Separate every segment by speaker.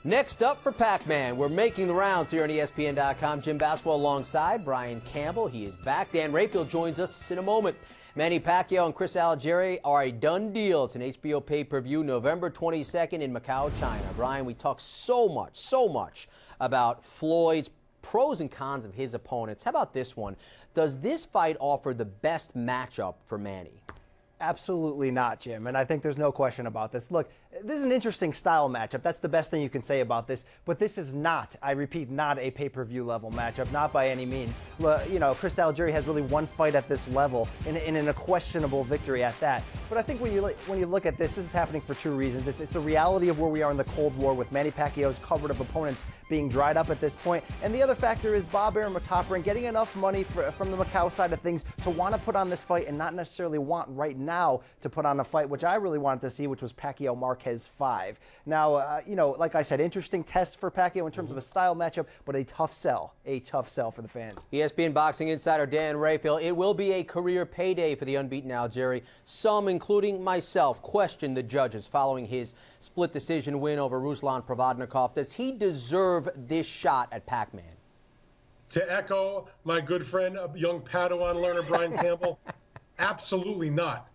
Speaker 1: Next up for Pac-Man, we're making the rounds here on ESPN.com. Jim Basketball alongside Brian Campbell. He is back. Dan Rayfield joins us in a moment. Manny Pacquiao and Chris Algieri are a done deal. It's an HBO pay-per-view November 22nd in Macau, China. Brian, we talk so much about Floyd's pros and cons of his opponents. How about this one? Does this fight offer the best matchup for Manny?
Speaker 2: Absolutely not, Jim, and I think there's no question about this. Look, this is an interesting style matchup. That's the best thing you can say about this, but this is not, I repeat, not a pay-per-view level matchup, not by any means. You know, Chris Algieri has really one fight at this level, and in a questionable victory at that. But I think when you look at this is happening for two reasons. It's the reality of where we are in the Cold War with Manny Pacquiao's cupboard of opponents being dried up at this point. And the other factor is Bob Arum top ring getting enough money from the Macau side of things to want to put on this fight and not necessarily want right now to put on a fight, which I really wanted to see, which was Pacquiao Marquez 5. Now, you know, like I said, interesting test for Pacquiao in terms of a style matchup, but a tough sell for the fans.
Speaker 1: ESPN boxing insider Dan Rayfield. It will be a career payday for the unbeaten Algieri. Some, including myself, question the judges following his split decision win over Ruslan Provodnikov. Does he deserve this shot at Pac-Man?
Speaker 3: To echo my good friend, young Padawan learner Brian Campbell, absolutely not.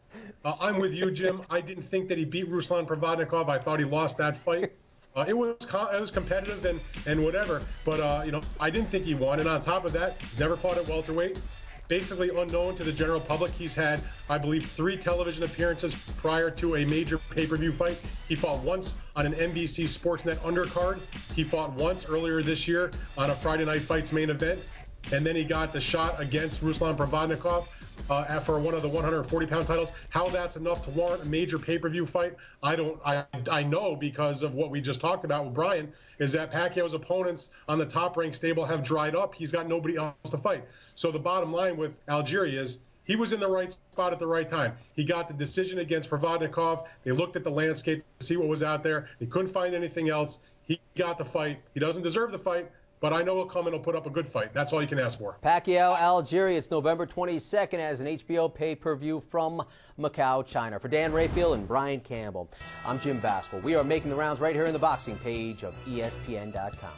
Speaker 3: I'm with you, Jim. I didn't think that he beat Ruslan Provodnikov. I thought he lost that fight. It was competitive and whatever, but you know, I didn't think he won. And on top of that, never fought at welterweight. Basically unknown to the general public. He's had, I believe, 3 television appearances prior to a major pay-per-view fight. He fought once on an NBC Sportsnet undercard. He fought once earlier this year on a Friday Night Fights main event. And then he got the shot against Ruslan Provodnikov for one of the 140-pound titles. How that's enough to warrant a major pay-per-view fight, I know because of what we just talked about with Brian, is that Pacquiao's opponents on the top-ranked stable have dried up. He's got nobody else to fight. So the bottom line with Algieri is he was in the right spot at the right time. He got the decision against Provodnikov. They looked at the landscape to see what was out there. They couldn't find anything else. He got the fight. He doesn't deserve the fight, but I know he'll come and he'll put up a good fight. That's all you can ask for.
Speaker 1: Pacquiao Algieri, it's November 22nd as an HBO pay-per-view from Macau, China. For Dan Rayfield and Brian Campbell, I'm Jim Basketball. We are making the rounds right here in the boxing page of ESPN.com.